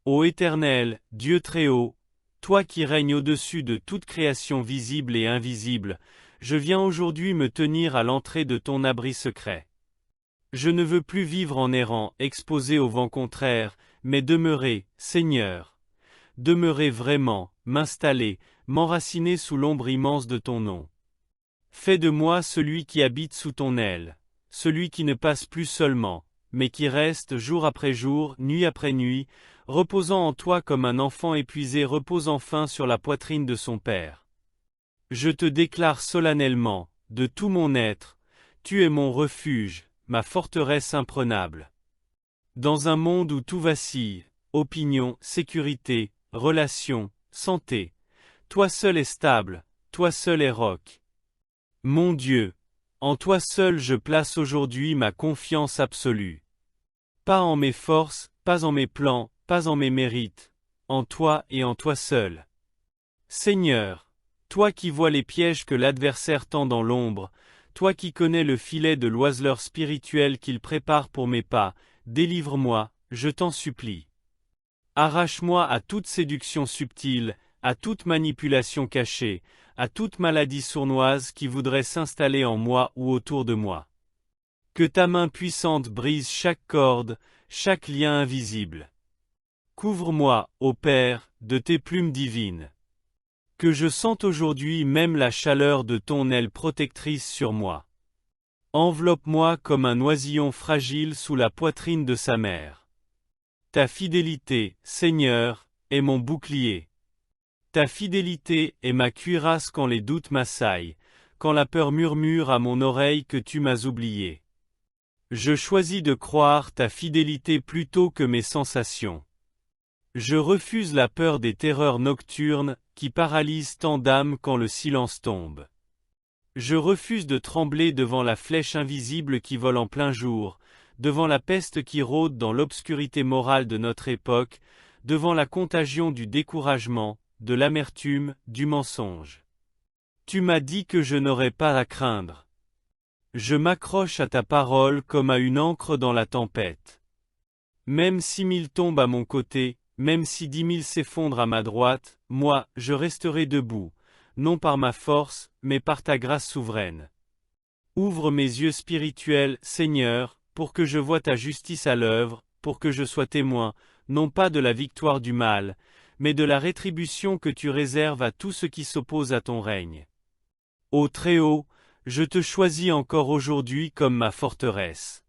Ô Éternel, Dieu très haut, toi qui règnes au-dessus de toute création visible et invisible, je viens aujourd'hui me tenir à l'entrée de ton abri secret. Je ne veux plus vivre en errant, exposé au vent contraire, mais demeurer, Seigneur. Demeurer vraiment, m'installer, m'enraciner sous l'ombre immense de ton nom. Fais de moi celui qui habite sous ton aile, celui qui ne passe plus seulement, mais qui reste jour après jour, nuit après nuit, reposant en toi comme un enfant épuisé repose enfin sur la poitrine de son père. Je te déclare solennellement, de tout mon être, tu es mon refuge, ma forteresse imprenable. Dans un monde où tout vacille, opinion, sécurité, relations, santé, toi seul es stable, toi seul es roc. Mon Dieu, en toi seul je place aujourd'hui ma confiance absolue. Pas en mes forces, pas en mes plans, pas en mes mérites, en toi et en toi seul. Seigneur, toi qui vois les pièges que l'adversaire tend dans l'ombre, toi qui connais le filet de l'oiseleur spirituel qu'il prépare pour mes pas, délivre-moi, je t'en supplie. Arrache-moi à toute séduction subtile, à toute manipulation cachée, à toute maladie sournoise qui voudrait s'installer en moi ou autour de moi. Que ta main puissante brise chaque corde, chaque lien invisible. Couvre-moi, ô Père, de tes plumes divines. Que je sente aujourd'hui même la chaleur de ton aile protectrice sur moi. Enveloppe-moi comme un oisillon fragile sous la poitrine de sa mère. Ta fidélité, Seigneur, est mon bouclier. Ta fidélité est ma cuirasse quand les doutes m'assaillent, quand la peur murmure à mon oreille que tu m'as oublié. Je choisis de croire ta fidélité plutôt que mes sensations. Je refuse la peur des terreurs nocturnes, qui paralysent tant d'âmes quand le silence tombe. Je refuse de trembler devant la flèche invisible qui vole en plein jour, devant la peste qui rôde dans l'obscurité morale de notre époque, devant la contagion du découragement, de l'amertume, du mensonge. Tu m'as dit que je n'aurais pas à craindre. Je m'accroche à ta parole comme à une ancre dans la tempête. Même 6 000 tombent à mon côté, même si 10 000 s'effondrent à ma droite, moi, je resterai debout, non par ma force, mais par ta grâce souveraine. Ouvre mes yeux spirituels, Seigneur, pour que je voie ta justice à l'œuvre, pour que je sois témoin, non pas de la victoire du mal, mais de la rétribution que tu réserves à tout ce qui s'oppose à ton règne. Ô Très-Haut, je te choisis encore aujourd'hui comme ma forteresse.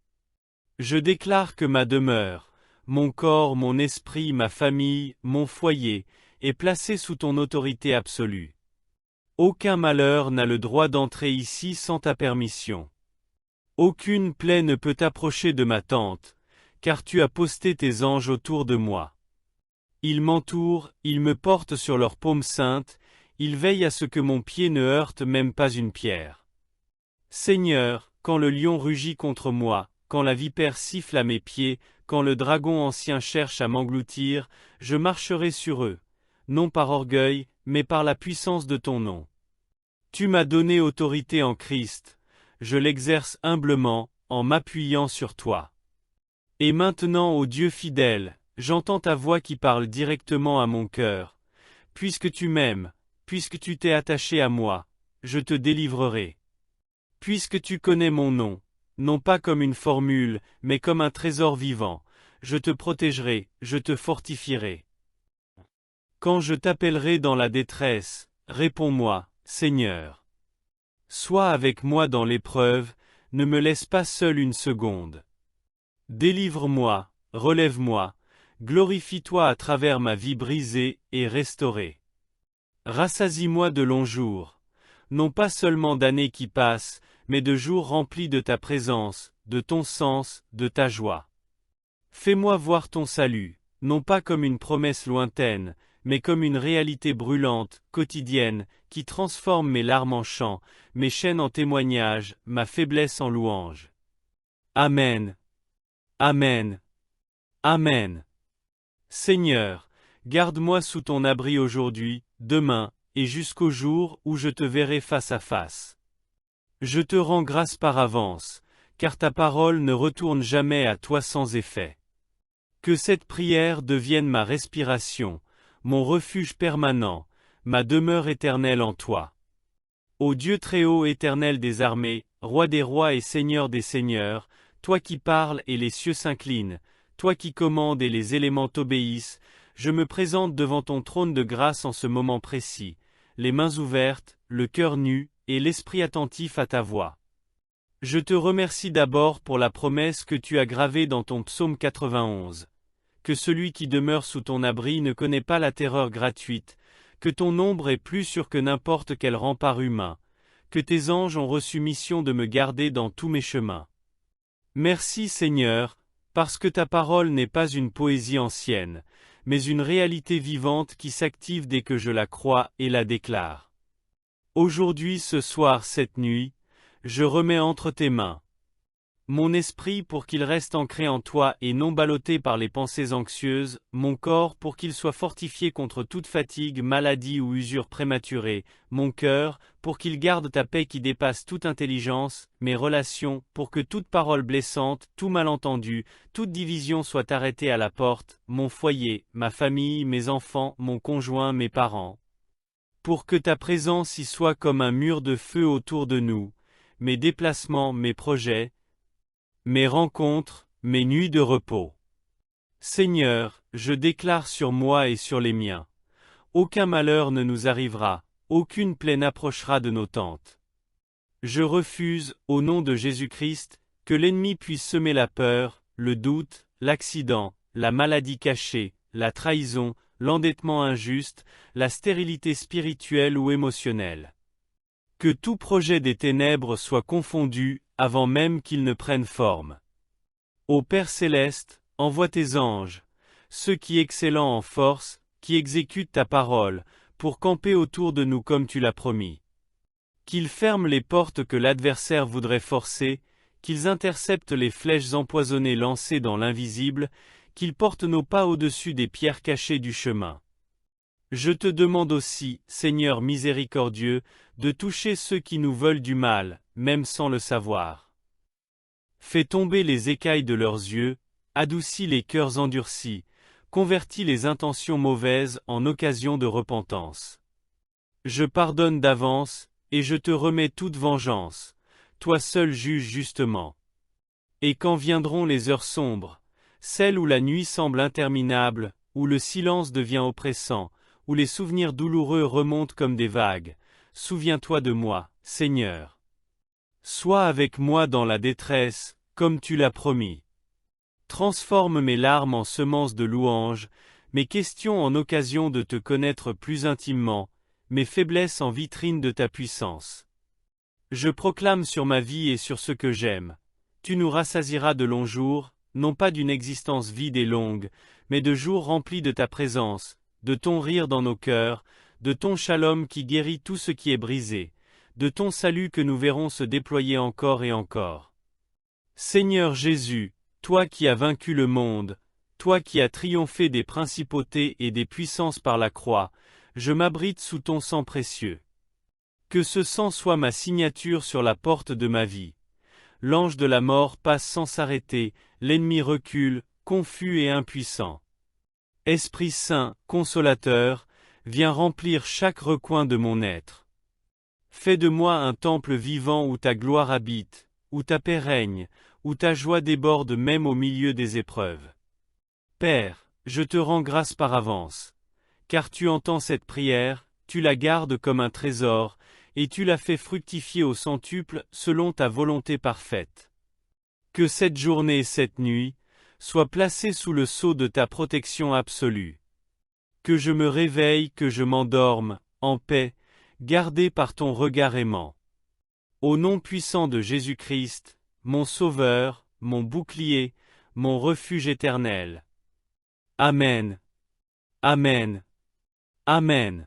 Je déclare que ma demeure, mon corps, mon esprit, ma famille, mon foyer, est placée sous ton autorité absolue. Aucun malheur n'a le droit d'entrer ici sans ta permission. Aucune plaie ne peut approcher de ma tente, car tu as posté tes anges autour de moi. Ils m'entourent, ils me portent sur leurs paumes saintes, ils veillent à ce que mon pied ne heurte même pas une pierre. Seigneur, quand le lion rugit contre moi, quand la vipère siffle à mes pieds, quand le dragon ancien cherche à m'engloutir, je marcherai sur eux, non par orgueil, mais par la puissance de ton nom. Tu m'as donné autorité en Christ, je l'exerce humblement, en m'appuyant sur toi. Et maintenant, ô Dieu fidèle, j'entends ta voix qui parle directement à mon cœur. Puisque tu m'aimes, puisque tu t'es attaché à moi, je te délivrerai. Puisque tu connais mon nom, non pas comme une formule, mais comme un trésor vivant, je te protégerai, je te fortifierai. Quand je t'appellerai dans la détresse, réponds-moi, Seigneur. Sois avec moi dans l'épreuve, ne me laisse pas seul une seconde. Délivre-moi, relève-moi, glorifie-toi à travers ma vie brisée et restaurée. Rassasie-moi de longs jours, non pas seulement d'années qui passent, mais de jours remplis de ta présence, de ton sens, de ta joie. Fais-moi voir ton salut, non pas comme une promesse lointaine, mais comme une réalité brûlante, quotidienne, qui transforme mes larmes en chants, mes chaînes en témoignages, ma faiblesse en louange. Amen. Amen. Amen. Seigneur, garde-moi sous ton abri aujourd'hui, demain, et jusqu'au jour où je te verrai face à face. Je te rends grâce par avance, car ta parole ne retourne jamais à toi sans effet. Que cette prière devienne ma respiration, mon refuge permanent, ma demeure éternelle en toi. Ô Dieu très haut, éternel des armées, roi des rois et seigneur des seigneurs, toi qui parles et les cieux s'inclinent, toi qui commandes et les éléments t'obéissent, je me présente devant ton trône de grâce en ce moment précis, les mains ouvertes, le cœur nu, et l'esprit attentif à ta voix. Je te remercie d'abord pour la promesse que tu as gravée dans ton psaume 91. Que celui qui demeure sous ton abri ne connaît pas la terreur gratuite, que ton ombre est plus sûre que n'importe quel rempart humain, que tes anges ont reçu mission de me garder dans tous mes chemins. Merci Seigneur, parce que ta parole n'est pas une poésie ancienne, mais une réalité vivante qui s'active dès que je la crois et la déclare. Aujourd'hui, ce soir, cette nuit, je remets entre tes mains mon esprit pour qu'il reste ancré en toi et non ballotté par les pensées anxieuses, mon corps pour qu'il soit fortifié contre toute fatigue, maladie ou usure prématurée, mon cœur pour qu'il garde ta paix qui dépasse toute intelligence, mes relations pour que toute parole blessante, tout malentendu, toute division soit arrêtée à la porte, mon foyer, ma famille, mes enfants, mon conjoint, mes parents. Pour que ta présence y soit comme un mur de feu autour de nous, mes déplacements, mes projets, mes rencontres, mes nuits de repos. Seigneur, je déclare sur moi et sur les miens. Aucun malheur ne nous arrivera, aucune plaie n'approchera de nos tentes. Je refuse, au nom de Jésus-Christ, que l'ennemi puisse semer la peur, le doute, l'accident, la maladie cachée, la trahison, l'endettement injuste, la stérilité spirituelle ou émotionnelle. Que tout projet des ténèbres soit confondu, avant même qu'il ne prenne forme. Ô Père céleste, envoie tes anges, ceux qui excellents en force, qui exécutent ta parole, pour camper autour de nous comme tu l'as promis. Qu'ils ferment les portes que l'adversaire voudrait forcer, qu'ils interceptent les flèches empoisonnées lancées dans l'invisible, qu'ils portent nos pas au-dessus des pierres cachées du chemin. Je te demande aussi, Seigneur miséricordieux, de toucher ceux qui nous veulent du mal, même sans le savoir. Fais tomber les écailles de leurs yeux, adoucis les cœurs endurcis, convertis les intentions mauvaises en occasion de repentance. Je pardonne d'avance, et je te remets toute vengeance, toi seul juge justement. Et quand viendront les heures sombres, celles où la nuit semble interminable, où le silence devient oppressant, où les souvenirs douloureux remontent comme des vagues, souviens-toi de moi, Seigneur. Sois avec moi dans la détresse, comme tu l'as promis. Transforme mes larmes en semences de louanges, mes questions en occasion de te connaître plus intimement, mes faiblesses en vitrine de ta puissance. Je proclame sur ma vie et sur ce que j'aime. Tu nous rassasieras de longs jours, non pas d'une existence vide et longue, mais de jours remplis de ta présence, de ton rire dans nos cœurs, de ton shalom qui guérit tout ce qui est brisé, de ton salut que nous verrons se déployer encore et encore. Seigneur Jésus, toi qui as vaincu le monde, toi qui as triomphé des principautés et des puissances par la croix, je m'abrite sous ton sang précieux. Que ce sang soit ma signature sur la porte de ma vie. L'ange de la mort passe sans s'arrêter, l'ennemi recule, confus et impuissant. Esprit Saint, consolateur, viens remplir chaque recoin de mon être. Fais de moi un temple vivant où ta gloire habite, où ta paix règne, où ta joie déborde même au milieu des épreuves. Père, je te rends grâce par avance, car tu entends cette prière, tu la gardes comme un trésor, et tu la fais fructifier au centuple selon ta volonté parfaite. Que cette journée et cette nuit soient placées sous le sceau de ta protection absolue. Que je me réveille, que je m'endorme, en paix, gardé par ton regard aimant. Au nom puissant de Jésus-Christ, mon Sauveur, mon bouclier, mon refuge éternel. Amen. Amen. Amen.